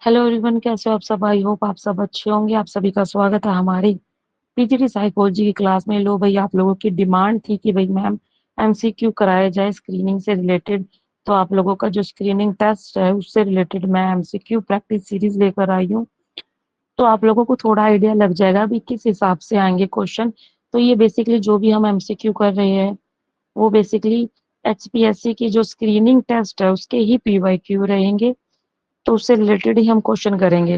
Hello everyone, कैसे हो आप सब। आई होप आप सब अच्छे होंगे। आप सभी का स्वागत है हमारी पीजीटी साइकोलॉजी की क्लास में। लो भाई, आप लोगों की डिमांड थी कि भाई मैम एमसीक्यू कराया जाए स्क्रीनिंग से रिलेटेड। तो आप लोगों का जो स्क्रीनिंग टेस्ट है उससे रिलेटेड मैं एमसीक्यू प्रैक्टिस सीरीज लेकर आई हूँ। तो आप लोगों को थोड़ा आइडिया लग जाएगा भी किस हिसाब से आएंगे क्वेश्चन। तो ये बेसिकली जो भी हम एमसीक्यू कर रहे हैं वो बेसिकली एचपीएससी की जो स्क्रीनिंग टेस्ट है उसके ही पीवाईक्यू रहेंगे। तो उससे रिलेटेड ही हम क्वेश्चन करेंगे।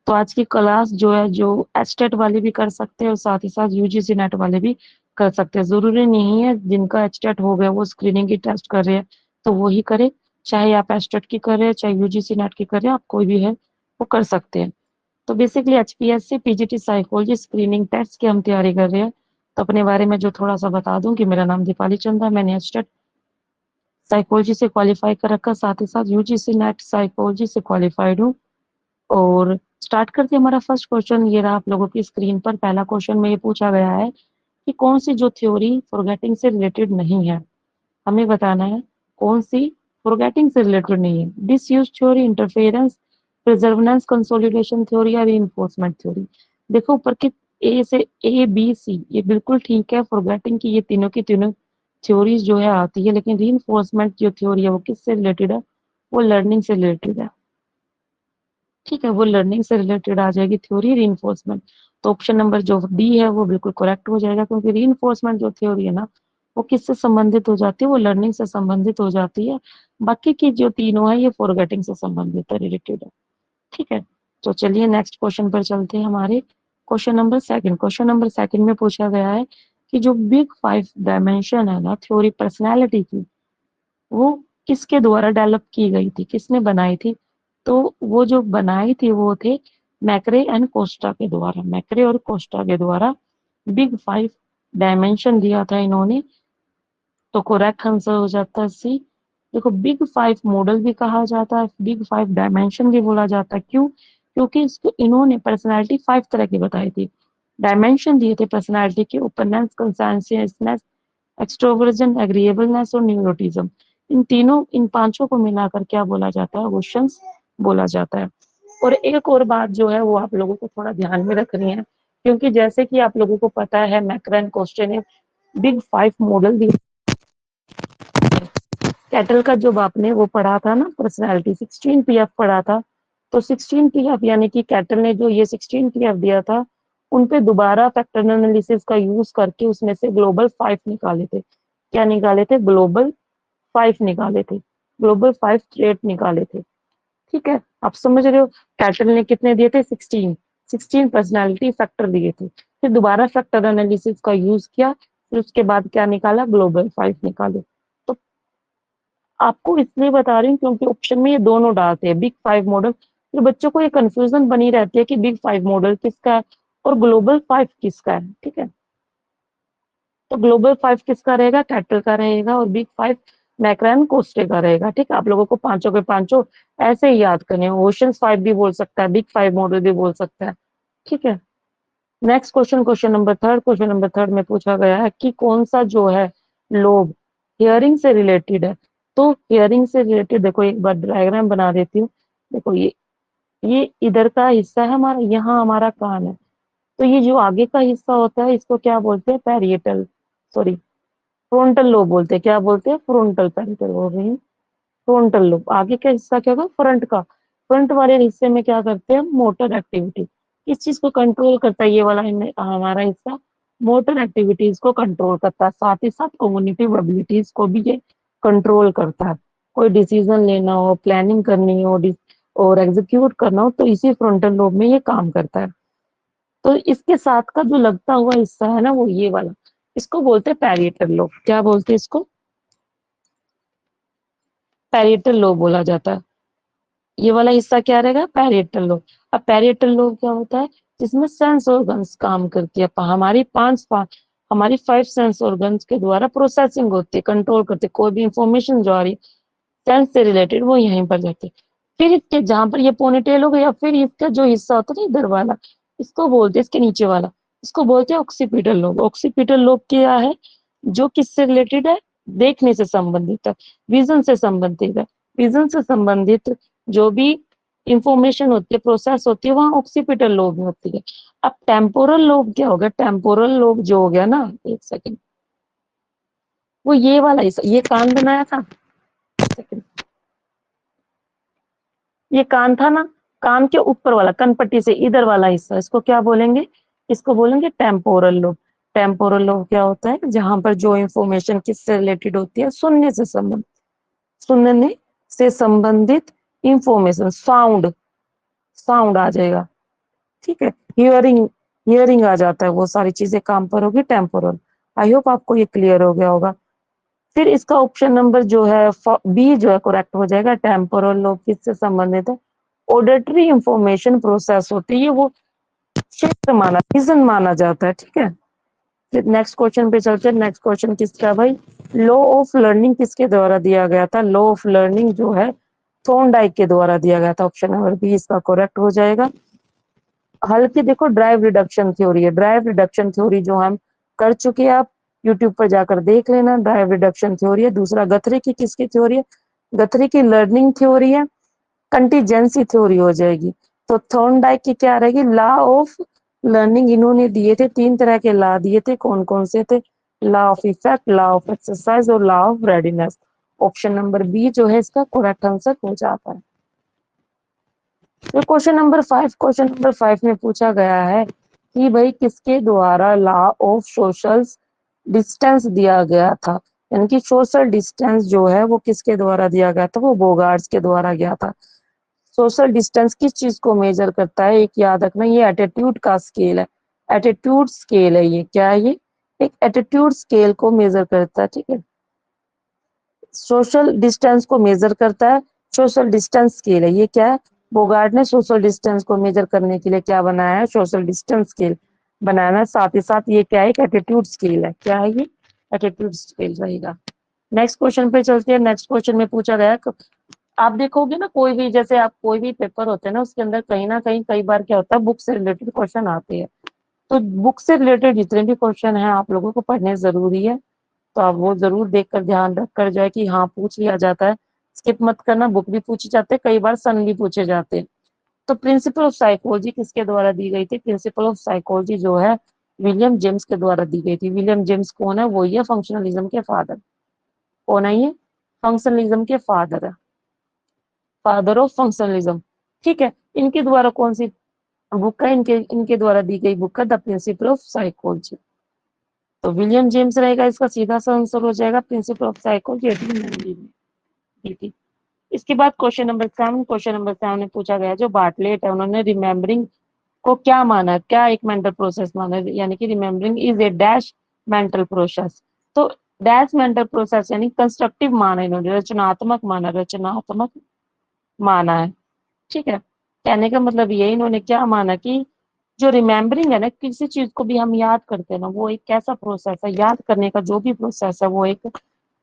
तो आज की क्लास जो है, जो एचटेट वाले भी कर सकते हैं और साथ ही साथ यूजीसी नेट वाले भी कर सकते हैं। जरूरी नहीं है जिनका एचटेट हो गया वो स्क्रीनिंग की टेस्ट कर रहे हैं तो वो ही करे। चाहे आप एचटेट की कर रहे हैं चाहे यूजीसी नेट की कर रहे हैं, आप कोई भी है वो कर सकते हैं। तो basically HPSC PGT psychology screening test की हम तैयारी कर रहे हैं। तो अपने बारे में जो थोड़ा सा बता दूं कि मेरा नाम दीपाली चंद है। मैंने एचटेट साइकोलॉजी से क्वालिफाई कर रखा, साथ ही साथ यूजीसी नेट साइकोलॉजी से क्वालिफाइड हूँ। और स्टार्ट करते हैं। हमारा फर्स्ट क्वेश्चन ये रहा आप लोगों की स्क्रीन पर। पहला क्वेश्चन में ये पूछा गया है कि कौन सी जो थ्योरी फॉरगेटिंग से रिलेटेड नहीं है। हमें बताना है कौन सी फॉरगेटिंग से रिलेटेड नहीं है। Disuse theory, interference, प्रिजर्वेंस, consolidation theory या रीइंफोर्समेंट थ्योरी। देखो ऊपर के ए से ए बी सी ये बिल्कुल ठीक है। फॉरगेटिंग की ये तीनों की तीनों थ्योरीज जो है आती है, लेकिन रीइंफोर्समेंट जो थ्योरी है वो किससे रिलेटेड है? वो लर्निंग से रिलेटेड है। ठीक है, वो लर्निंग से रिलेटेड आ जाएगी थ्योरी रीइंफोर्समेंट। तो ऑप्शन नंबर जो डी है वो बिल्कुल करेक्ट हो जाएगा, क्योंकि रीइंफोर्समेंट जो थ्योरी है ना वो किससे संबंधित हो जाती है? वो लर्निंग से संबंधित हो जाती है। बाकी की जो तीनों है ये फॉरगेटिंग से संबंधित है, रिलेटेड है। ठीक है, तो चलिए नेक्स्ट क्वेश्चन पर चलते हैं। हमारे क्वेश्चन नंबर सेकंड में पूछा गया है कि जो बिग फाइव डायमेंशन है ना थ्योरी पर्सनैलिटी की, वो किसके द्वारा डेवलप की गई थी, किसने बनाई थी? तो वो जो बनाई थी वो थे मैक्रे एंड कोस्टा के द्वारा। मैक्रे और कोस्टा के द्वारा बिग फाइव डायमेंशन दिया था इन्होंने। तो करेक्ट आंसर हो जाता है सी। देखो, बिग फाइव मॉडल भी कहा जाता है, बिग फाइव डायमेंशन भी बोला जाता है। क्यों? क्योंकि इसको इन्होंने पर्सनैलिटी फाइव तरह की बताई थी। डायमेंशन दिए थे पर्सनैलिटी के: ओपननेस, कंसेंशियसनेस, एक्सट्रोवर्जन, एग्रीएबलनेस और न्यूरोटिज्म। इन तीनों, इन पांचों को मिलाकर क्या बोला जाता है? क्वेश्चंस बोला जाता है। और एक और बात जो है वो आप लोगों को थोड़ा ध्यान में रखनी है, क्योंकि जैसे कि आप लोगों को पता है मैक्रन क्वेश्चन ने बिग फाइव मॉडल दिए। कैटल का जो आपने वो पढ़ा था ना पर्सनैलिटी, 16 पीएफ पढ़ा था। तो 16 पीएफ यानी कि कैटल ने जो ये 16 पीएफ दिया था उन पे दोबारा फैक्टर एनालिसिस का यूज करके उसमें से ग्लोबल फाइव निकाले थे। क्या निकाले थे? ग्लोबल फाइव निकाले थे। ग्लोबल फाइव ट्रेट निकाले थे। ठीक है, आप समझ रहे हो? कैटल ने कितने दिए थे? 16 पर्सनैलिटी फैक्टर दिए थे। फिर दोबारा फैक्टर एनालिसिस का यूज किया, फिर उसके बाद क्या निकाला? ग्लोबल फाइव निकाले। तो आपको इसलिए बता रही हूँ क्योंकि ऑप्शन में ये दोनों डालते हैं बिग फाइव मॉडल। फिर बच्चों को ये कंफ्यूजन बनी रहती है कि बिग फाइव मॉडल किसका है और ग्लोबल फाइव किसका है। ठीक है, तो ग्लोबल फाइव किसका रहेगा? कैटल का रहेगा। और बिग फाइव मैक्रैन कोस्टे का रहेगा। ठीक है, आप लोगों को पांचों के पांचों ऐसे ही याद करने हैं। ओशन फाइव भी बोल सकता है, बिग फाइव मॉडल भी बोल सकता है। ठीक है, next question, question number third में पूछा गया है कि कौन सा जो है लोब हियरिंग से रिलेटेड है। तो हियरिंग से रिलेटेड देखो, एक बार डायग्राम बना देती हूँ। देखो, ये इधर का हिस्सा है हमारा, यहाँ हमारा कान है। तो ये जो आगे का हिस्सा होता है इसको क्या बोलते हैं? पैरिएटल, सॉरी फ्रंटल लोब बोलते हैं। क्या बोलते हैं? फ्रंटल, पैरिएटल बोल रही हूँ। फ्रंटल लोब आगे का हिस्सा क्या होगा? फ्रंट का। फ्रंट वाले हिस्से में क्या करते हैं? Motor activity. इस चीज को कंट्रोल करता है ये वाला हमारा हिस्सा। मोटर एक्टिविटीज को कंट्रोल करता है, साथ ही साथ कॉग्निटिव एबिलिटीज को भी ये कंट्रोल करता है। कोई डिसीजन लेना हो, प्लानिंग करनी हो और एग्जीक्यूट करना हो तो इसी फ्रंटल लोब में ये काम करता है। तो इसके साथ का जो लगता हुआ हिस्सा है ना वो ये वाला, इसको बोलते हैं पैरिएटल लोब। क्या बोलते हैं इसको? पैरिएटल लोब बोला जाता है। ये वाला हिस्सा क्या रहेगा? Parietal lobe. अब पैरिएटल लोब क्या होता है? जिसमें सेंस ऑर्गन्स काम करती है। हमारी फाइव सेंस ऑर्गन्स के द्वारा प्रोसेसिंग होती है, कंट्रोल करती है। कोई भी इंफॉर्मेशन जो आ रही है सेंस से रिलेटेड वो यहीं पर जाती है। फिर इसके जहां पर ये पोनीटेल हो गया, फिर इसका जो हिस्सा होता है ना इधर वाला, इसको बोलते हैं, इसके नीचे वाला, इसको बोलते हैं ऑक्सीपिटल लोब। ऑक्सीपिटल लोब क्या है? जो किससे रिलेटेड है? देखने से संबंधित है, विजन से संबंधित है। विजन से संबंधित जो भी इंफॉर्मेशन होती है, प्रोसेस होती है, वहां ऑक्सीपिटल लोब में होती है। अब टेम्पोरल लोब क्या हो गया? टेम्पोरल लोब जो हो गया ना, एक सेकंड, वो ये वाला हिस्सा, ये कान बनाया था, सेकंड, ये कान था ना, कान के ऊपर वाला, कनपट्टी से इधर वाला हिस्सा, इसको क्या बोलेंगे? इसको बोलेंगे टेम्पोरल लोब। टेम्पोरल लोब क्या होता है? जहां पर जो इंफॉर्मेशन किससे रिलेटेड होती है? सुनने से संबंधित, सुनने से संबंधित इंफॉर्मेशन, साउंड, साउंड आ जाएगा, ठीक है, हियरिंग, हियरिंग आ जाता है, वो सारी चीजें काम पर होगी टेम्पोरल। आई होप आपको ये क्लियर हो गया होगा। फिर इसका ऑप्शन नंबर जो है बी जो है करेक्ट हो जाएगा। टेम्पोरल लोब किससे संबंधित है? ऑडिटरी इंफॉर्मेशन प्रोसेस होती है, वो क्षेत्र माना, रीजन माना जाता है, ठीक है। फिर नेक्स्ट क्वेश्चन पे चलते हैं। नेक्स्ट क्वेश्चन किसका भाई? लॉ ऑफ लर्निंग किसके द्वारा दिया गया था? लॉ ऑफ लर्निंग जो है थॉर्नडाइक के द्वारा दिया गया था। ऑप्शन नंबर बी इसका करेक्ट हो जाएगा। हल्की देखो ड्राइव रिडक्शन थ्योरी है, ड्राइव रिडक्शन थ्योरी जो हम कर चुके हैं, आप यूट्यूब पर जाकर देख लेना, ड्राइव रिडक्शन थ्योरी है। दूसरा गथरी की किसकी थ्योरी है? गथरी की लर्निंग थ्योरी है, कंटीजेंसी थ्योरी हो जाएगी। तो थॉर्नडाइक की क्या रहेगी? लॉ ऑफ लर्निंग इन्होंने दिए थे, 3 तरह के लॉ दिए थे, कौन कौन से थे? Law of effect, law of exercise और law of readiness. Option number B जो है इसका करेक्ट आंसर हो जाता है। तो क्वेश्चन नंबर 5 में पूछा गया है कि भाई किसके द्वारा लॉ ऑफ सोशल डिस्टेंस दिया गया था? यानी कि सोशल डिस्टेंस जो है वो किसके द्वारा दिया गया था? वो बोगार्ड्स के द्वारा गया था। सोशल डिस्टेंस किस चीज को मेजर करता है? एक याद रखना, ये एटीट्यूड का स्केल है, एटीट्यूड स्केल है। ये क्या है? ये एक एटीट्यूड स्केल को मेजर करता है, ठीक है। सोशल डिस्टेंस को मेजर करता है, सोशल डिस्टेंस स्केल है। ये क्या है? बोगार्ड ने सोशल डिस्टेंस को मेजर करने के लिए क्या बनाया है? सोशल डिस्टेंस स्केल बनाना है। साथ ही साथ ये क्या है? एक एटीट्यूड स्केल है। क्या है ये? एटीट्यूड स्केल रहेगा। नेक्स्ट क्वेश्चन पे चलते हैं। नेक्स्ट क्वेश्चन में पूछा गया, आप देखोगे ना कोई भी, जैसे आप कोई भी पेपर होते हैं ना, उसके अंदर कहीं ना कहीं कई बार क्या होता है, बुक से रिलेटेड क्वेश्चन आते हैं। तो बुक से रिलेटेड जितने भी क्वेश्चन हैं आप लोगों को पढ़ने जरूरी है। तो आप वो जरूर देखकर ध्यान रख कर जाए कि हाँ पूछ लिया जाता है, स्किप मत करना। बुक भी पूछे जाते हैं, कई बार सन भी पूछे जाते हैं। तो प्रिंसिपल ऑफ साइकोलॉजी किसके द्वारा दी गई थी? प्रिंसिपल ऑफ साइकोलॉजी जो है विलियम जेम्स के द्वारा दी गई थी। विलियम जेम्स कौन है? वो ये फंक्शनलिज्म के फादर। कौन है ये? फंक्शनलिज्म के फादर है, फादर ऑफ फंक्शनलिज्म, ठीक है। इनके द्वारा कौन सी बुक है? इनके इनके द्वारा दी गई बुक है द प्रिंसिपल ऑफ साइकोलॉजी। तो विलियम जेम्स रहेगा इसका सीधा सा आंसर हो जाएगा, प्रिंसिपल ऑफ साइकोलॉजी 1890 में दी थी। इसके बाद क्वेश्चन नंबर 7 में पूछा गया, जो बार्टलेट है उन्होंने रिमेम्बरिंग को क्या माना? क्या एक मेंटल प्रोसेस माना? यानी कि remembering is a dash mental process. तो डैश मेंटल प्रोसेस यानी कंस्ट्रक्टिव माना इन्होंने, रचनात्मक माना, रचनात्मक माना है, ठीक है। कहने का मतलब ये, इन्होंने क्या माना कि जो रिमेम्बरिंग है ना, किसी चीज को भी हम याद करते हैं ना, वो एक कैसा प्रोसेस है? याद करने का जो भी प्रोसेस है वो एक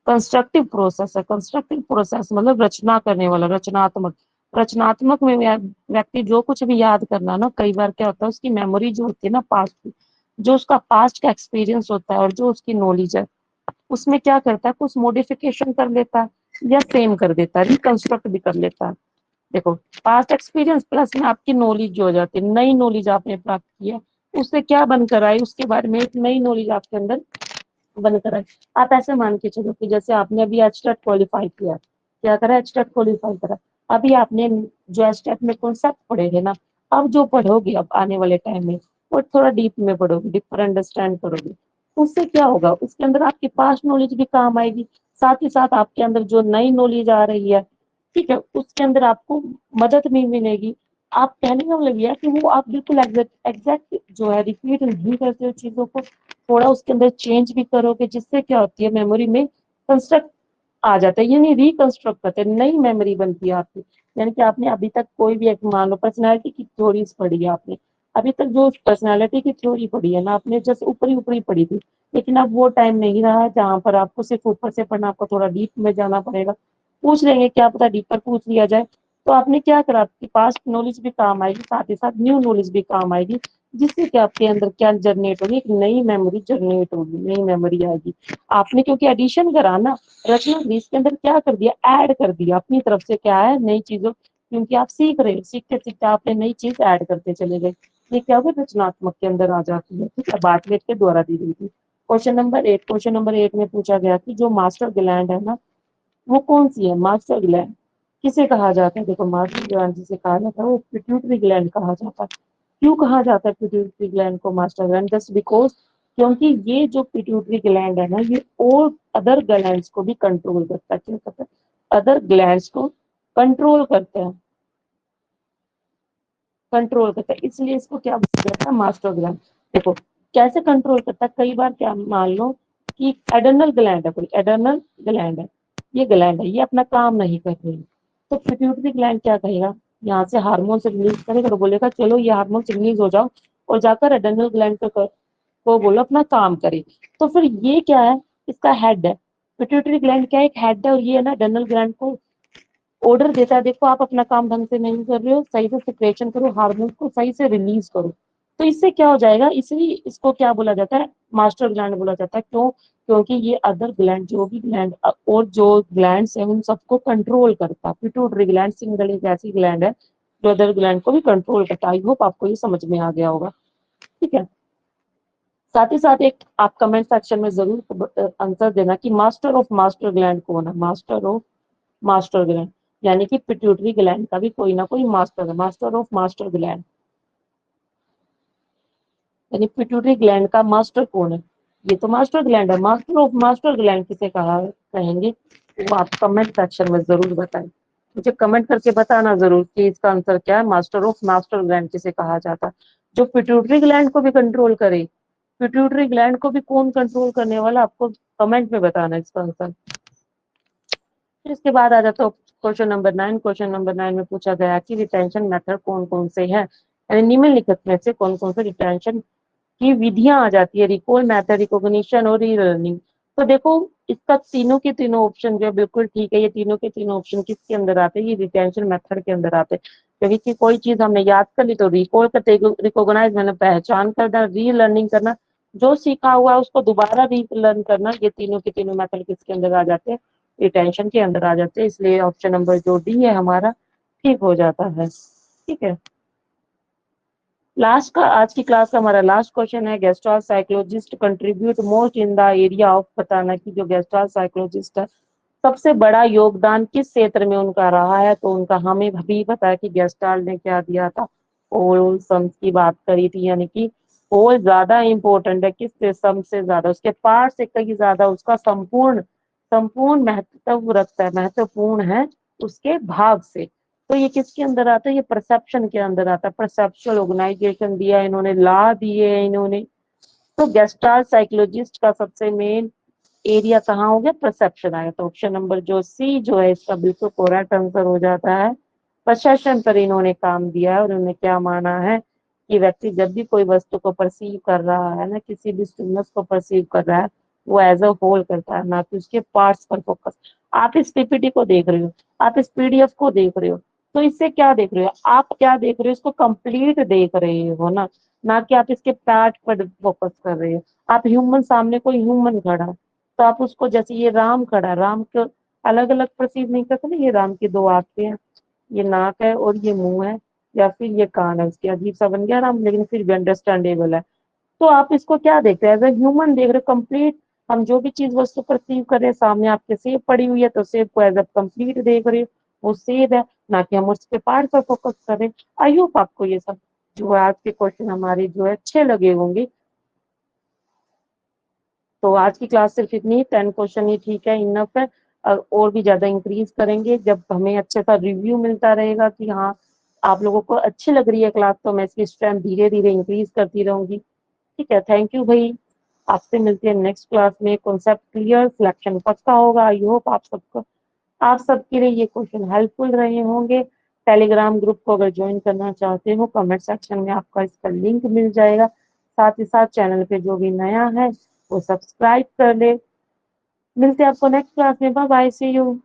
कंस्ट्रक्टिव प्रोसेस है। कंस्ट्रक्टिव प्रोसेस मतलब रचना करने वाला, रचनात्मक। रचनात्मक में व्यक्ति जो कुछ भी याद करना ना, कई बार क्या होता है उसकी मेमोरी जो होती है ना पास्ट की, जो उसका पास्ट का एक्सपीरियंस होता है और जो उसकी नॉलेज है, उसमें क्या करता है, कुछ मॉडिफिकेशन कर लेता है या सेम कर देता है, रिकंस्ट्रक्ट भी कर लेता है। देखो, पास्ट एक्सपीरियंस प्लस में आपकी नॉलेज जो हो जाती है, नई नॉलेज आपने प्राप्त की है, उससे क्या बनकर आई, उसके बारे में एक नई नॉलेज आपके अंदर बनकर आई। आप ऐसे मान के चलो कि जैसे आपने अभी एचटेट क्वालिफाई किया, क्या करा? एचटेट क्वालिफाई करा। अभी आपने जो एचटेट में कॉन्सेप्ट पढ़े थे ना, अब जो पढ़ोगे अब आने वाले टाइम में, वो थोड़ा डीप में पढ़ोगे, डीपर अंडरस्टैंड करोगे। उससे क्या होगा, उसके अंदर आपकी पास्ट नॉलेज भी काम आएगी, साथ ही साथ आपके अंदर जो नई नॉलेज आ रही है, ठीक है, उसके अंदर आपको मदद भी मिलेगी। आप कहने का मतलब यह है कि वो आप बिल्कुल एग्जैक्ट एग्जैक्ट जो है रिपीट नहीं करते हो चीजों को, थोड़ा उसके अंदर चेंज भी करोगे, जिससे क्या होती है मेमोरी में कंस्ट्रक्ट आ जाता है, यानी रिकंस्ट्रक्ट करते हैं, नई मेमोरी बनती है आपकी। यानी कि आपने अभी तक कोई भी एक मान लो पर्सनैलिटी की थ्योरीज पढ़ी है आपने, अभी तक जो पर्सनैलिटी की थ्योरी पढ़ी है ना आपने, जैसे ऊपरी ऊपरी पढ़ी थी, लेकिन अब वो टाइम नहीं रहा जहां पर आपको सिर्फ ऊपर से पढ़ना, आपको थोड़ा डीप में जाना पड़ेगा। पूछ लेंगे, क्या पता डीपर पूछ लिया जाए। तो आपने क्या करा, आपकी पास्ट नॉलेज भी काम आएगी, साथ ही साथ न्यू नॉलेज भी काम आएगी, जिससे कि आपके अंदर क्या जनरेट होगी, एक नई मेमोरी जनरेट होगी, नई मेमोरी आएगी। आपने क्योंकि एडिशन करा ना, रचना भी इसके अंदर क्या कर दिया, ऐड कर दिया अपनी तरफ से, क्या है, नई चीजों क्योंकि आप सीख रहे हो, सीखते सीखते आपने नई चीज ऐड करते चले गए, ये क्या होगा, रचनात्मक के अंदर आ जाती है। ठीक है, बार्टलेट के द्वारा दी गई थी। क्वेश्चन नंबर 8 में पूछा गया कि जो मास्टर ग्लैंड है ना, वो कौन सी है मास्टर ग्लैंड, किसे कहा जाता है। देखो मास्टर ग्लैंड जिसे कहा जाता है वो पिट्यूटरी ग्लैंड कहा जाता है। क्यों कहा जाता है पिट्यूटरी ग्लैंड को मास्टर ग्लैंड, जस्ट बिकॉज, क्योंकि ये जो पिट्यूटरी ग्लैंड है ना, ये और अदर ग्लैंड्स को भी कंट्रोल करता है। क्या करता है, अदर ग्लैंड्स को कंट्रोल करता है, कंट्रोल करता है, इसलिए इसको क्या बोला जाता है, मास्टर ग्लैंड। देखो कैसे कंट्रोल करता है, कई बार क्या मान लो कि एडर्नल ग्लैंड है, कोई एडर्नल ग्लैंड है, ये ग्लैंड है, ये अपना काम नहीं कर रही, तो पिट्यूटरी ग्लैंड क्या कहेगा, यहाँ से हार्मोन से रिलीज करेगा, तो बोलेगा चलो ये हार्मोन से रिलीज हो जाओ और जाकर एडर्नल ग्लैंड को बोलो अपना काम करे। तो फिर ये क्या है, इसका हेड है, पिट्यूटरी ग्लैंड क्या है, एक हेड है, और ये है ना एडर्नल ग्लैंड को ऑर्डर देता है, देखो आप अपना काम ढंग से नहीं कर रहे हो, सही से सिक्रेशन करो, हार्मोन को सही से रिलीज करो। तो इससे क्या हो जाएगा, इसलिए इसको क्या बोला जाता है, मास्टर ग्लैंड बोला जाता है। क्यों, क्योंकि ये अदर ग्लैंड, जो भी ग्लैंड और जो ग्लैंड्स है उन सबको कंट्रोल करता है। पिट्यूटरी ग्लैंड सिंगल एक ऐसी ग्लैंड है जो अदर ग्लैंड को भी कंट्रोल करता है। आई होप आपको ये समझ में आ गया होगा। ठीक है, साथ ही साथ एक आप कमेंट सेक्शन में जरूर आंसर देना कि मास्टर ऑफ मास्टर ग्लैंड कौन है, मास्टर ऑफ मास्टर ग्लैंड, यानी कि पिट्यूटरी ग्लैंड का भी कोई ना कोई मास्टर है, मास्टर ऑफ मास्टर ग्लैंड, यानी पिट्यूटरी ग्लैंड का मास्टर कौन है, ये तो मास्टर ग्लैंड है। मास्टर ऑफ मास्टर ग्लैंड किसे कहा कहेंगे, वो आप कमेंट सेक्शन में जरूर बताएं, मुझे कमेंट करके बताना जरूर कि इसका आंसर क्या है, मास्टर ऑफ मास्टर ग्लैंड किसे कहा जाता है, जो पिट्यूटरी ग्लैंड को भी कंट्रोल करे। पिट्यूटरी ग्लैंड को भी कौन कंट्रोल करने वाला, आपको कमेंट में बताना इसका आंसर। फिर इसके बाद आ जाता है क्वेश्चन नंबर 9। क्वेश्चन नंबर 9 में पूछा गया कि रिटेंशन मेथड कौन कौन से हैं, यानी निम्नलिखित में से कौन कौन से रिटेंशन की विधियां आ जाती है, रिकॉल मेथड, रिकॉग्निशन और रीलर्निंग। तो देखो इसका तीनों के तीनों ऑप्शन जो है बिल्कुल ठीक है, ये तीनों के तीनों ऑप्शन किसके अंदर आते हैं, ये रिटेंशन मेथड के अंदर आते हैं। क्योंकि कि कोई चीज हमने याद कर ली तो रिकॉल करते, रिकॉग्नाइज मैंने पहचान करना, रीलर्निंग करना, जो सीखा हुआ है उसको दोबारा रीलर्न करना, ये तीनों के तीनों मेथड किसके अंदर आ जाते हैं, रिटेंशन के अंदर आ जाते हैं। इसलिए ऑप्शन नंबर जो डी है हमारा ठीक हो जाता है। ठीक है, लास्ट का आज की क्लास का हमारा लास्ट क्वेश्चन है, Gestalt psychologist contribute most in the area of, बताना कि जो गेस्ट्रॉल साइकोलॉजिस्ट है सबसे बड़ा योगदान किस क्षेत्र में उनका रहा है। तो उनका हमें भी पता है कि गेस्टाल्ट ने क्या दिया था, होल सम्स की बात करी थी, यानी कि होल ज्यादा इंपॉर्टेंट है किससे, सम से ज्यादा, उसके पार्ट से कहीं ज्यादा उसका संपूर्ण संपूर्ण महत्व रखता है, महत्वपूर्ण है उसके भाग से। तो ये किसके अंदर आता है, ये परसेप्शन के अंदर आता है, परसेप्चुअल ऑर्गेनाइजेशन दिया इन्होंने, ला दिए इन्होंने। तो गेस्टाल्ट साइकोलॉजिस्ट का सबसे मेन एरिया कहाँ हो गया, परसेप्शन आया, तो ऑप्शन नंबर जो सी जो है इसका बिल्कुल करेक्ट आंसर हो जाता है। परसेप्शन पर इन्होंने काम दिया है और उन्होंने क्या माना है कि व्यक्ति जब भी कोई वस्तु को परसीव कर रहा है ना, किसी भी स्टिमुलस को परसीव कर रहा है, वो एज अ होल करता है, ना कि उसके पार्ट्स पर फोकस। आप इस पीपीटी को देख रहे हो, आप इस पीडीएफ को देख रहे हो, तो इससे क्या देख रहे हो, आप क्या देख रहे हो, इसको कंप्लीट देख रहे हो ना, ना कि आप इसके पार्ट पर फोकस कर रहे हो। आप ह्यूमन, सामने कोई ह्यूमन खड़ा है तो आप उसको, जैसे ये राम खड़ा है, राम को अलग अलग परसीव नहीं कर सकते, ये राम की दो आंखें हैं, ये नाक है और ये मुंह है, या फिर ये कान है, उसके अजीब सा बन गया राम, लेकिन फिर भी अंडरस्टैंडेबल है। तो आप इसको क्या देखते हैं, एज ए ह्यूमन देख रहे हो, कंप्लीट। हम जो भी चीज वस्तु परसीव कर रहे हैं, सामने आपके सेब पड़ी हुई है तो सेब को एज ए कंप्लीट देख रहे हो, वो सेब है, ना कि हम उसके पार्ट पर फोकस कर रहे हैं। आई होप आपको ये सब जो है आज के क्वेश्चन हमारे जो है अच्छे लगे होंगे। तो आज की क्लास सिर्फ इतनी 10 क्वेश्चन ही ठीक है, इनफ है। और भी ज्यादा इंक्रीज करेंगे जब हमें अच्छे सा रिव्यू मिलता रहेगा कि हाँ आप लोगों को अच्छी लग रही है क्लास, तो मैं इसकी स्ट्रेंथ धीरे धीरे इंक्रीज करती रहूंगी। ठीक है, थैंक यू भाई। आपसे मिलते हैं नेक्स्ट क्लास में, कॉन्सेप्ट क्लियर, सिलेक्शन पक्का होगा। आई होप आप सबके लिए ये क्वेश्चन हेल्पफुल रहे होंगे। टेलीग्राम ग्रुप को अगर ज्वाइन करना चाहते हो, कमेंट सेक्शन में आपका इसका लिंक मिल जाएगा। साथ ही साथ चैनल पे जो भी नया है वो सब्सक्राइब कर ले। मिलते हैं आपको नेक्स्ट क्लास में, बाय बाय, सी यू।